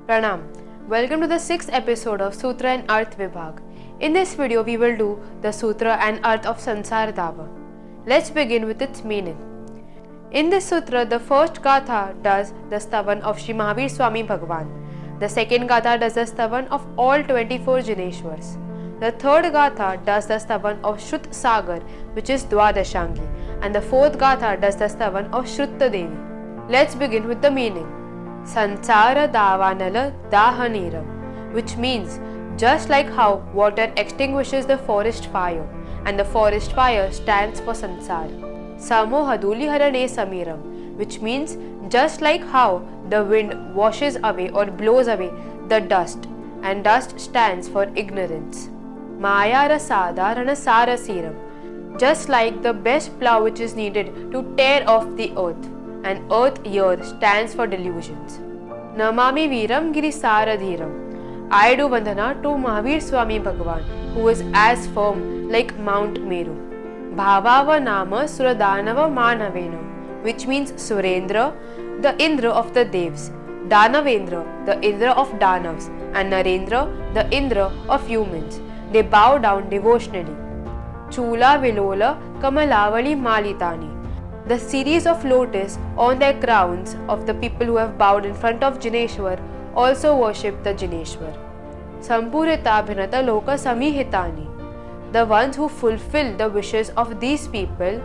Pranam. Welcome to the 6th episode of Sutra and Arth Vibhag. In this video, we will do the Sutra and Arth of Sansar Dava. Let's begin with its meaning. In this sutra, the first Gatha does the Stavan of Sri Mahavir Swami Bhagwan. The second Gatha does the Stavan of all 24 Jineshwars. The third Gatha does the Stavan of Shrut Sagar, which is Dwadashangi, and the fourth Gatha does the Stavan of Shrutta Devi. Let's begin with the meaning. Sansara Davanala Dahaniram, which means just like how water extinguishes the forest fire and the forest fire stands for Sansara. Samohaduli Harane Samiram, which means just like how the wind washes away or blows away the dust and dust stands for ignorance. Mayara Sadharana Sarasiram, just like the best plough which is needed to tear off the earth, and earth here stands for delusions. Namami Viram Girisaradhiram, I do Vandana to Mahavir Swami Bhagwan, who is as firm like Mount Meru. Bhavava Nama Suradanava Manavena, which means Surendra, the Indra of the Devs, Danavendra, the Indra of Danavs, and Narendra, the Indra of humans. They bow down devotionally. Chula Vilola Kamalavali Malitani, the series of lotus on their crowns of the people who have bowed in front of Jineshwar also worship the Jineshwar. Sampurita Bhinata Loka Samihitani, the ones who fulfill the wishes of these people.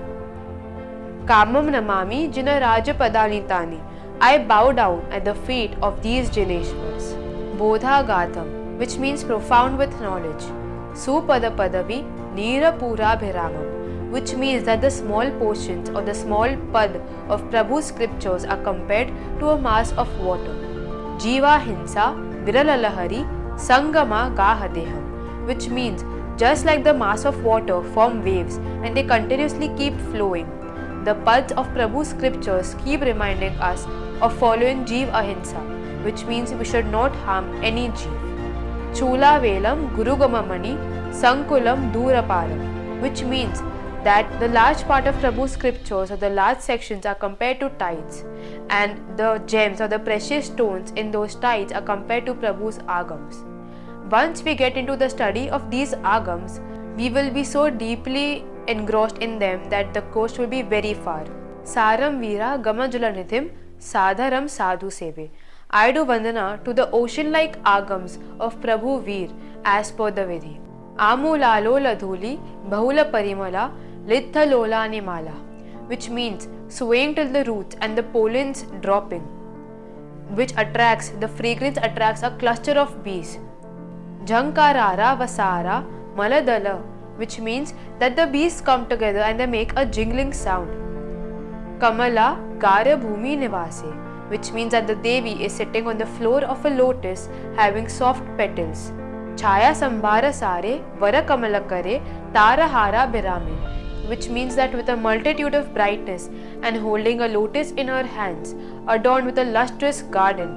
Kamam Namami Jina Rajapadanitani, I bow down at the feet of these Jineshwars. Bodha Gatham, which means profound with knowledge. Supada Padavi Nira Pura Bhiramam, which means that the small portions or the small pad of Prabhu's scriptures are compared to a mass of water. Jiva Hinsa Viralalahari Sangama Gahadeham, which means just like the mass of water form waves and they continuously keep flowing, the pads of Prabhu's scriptures keep reminding us of following Jeev Ahimsa, which means we should not harm any Jeev. Chula Velam Gurugamamani Sankulam Duraparam, which means that the large part of Prabhu's scriptures or the large sections are compared to tides, and the gems or the precious stones in those tides are compared to Prabhu's agams. Once we get into the study of these agams, we will be so deeply engrossed in them that the coast will be very far. Saram Veera Gamajalanithim Sadharam Sadhu Seve, I do Vandana to the ocean-like agams of Prabhu Veer as per the Vidhi. Amulalo Ladhuli Bahula Parimala Litha Lola Animala, which means swaying till the roots and the pollens dropping, which attracts, the fragrance attracts a cluster of bees. Jhankarara Vasara Maladala, which means that the bees come together and they make a jingling sound. Kamala Gara Bhumi Nivase, which means that the Devi is sitting on the floor of a lotus having soft petals. Chaya Sambhara Sare Vara Kamala Kare Tarahara Birame, which means that with a multitude of brightness and holding a lotus in her hands, adorned with a lustrous garden.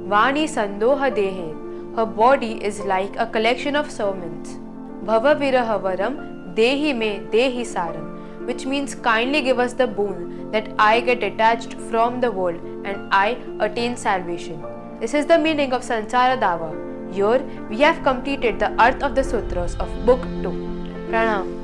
Vani Sandoha Dehe, her body is like a collection of sermons. Bhava Virahavaram Dehi Me Dehi Saram, which means kindly give us the boon that I get detached from the world and I attain salvation. This is the meaning of Sansara Dava. Here we have completed the Arth of the Sutras of Book 2. Pranam.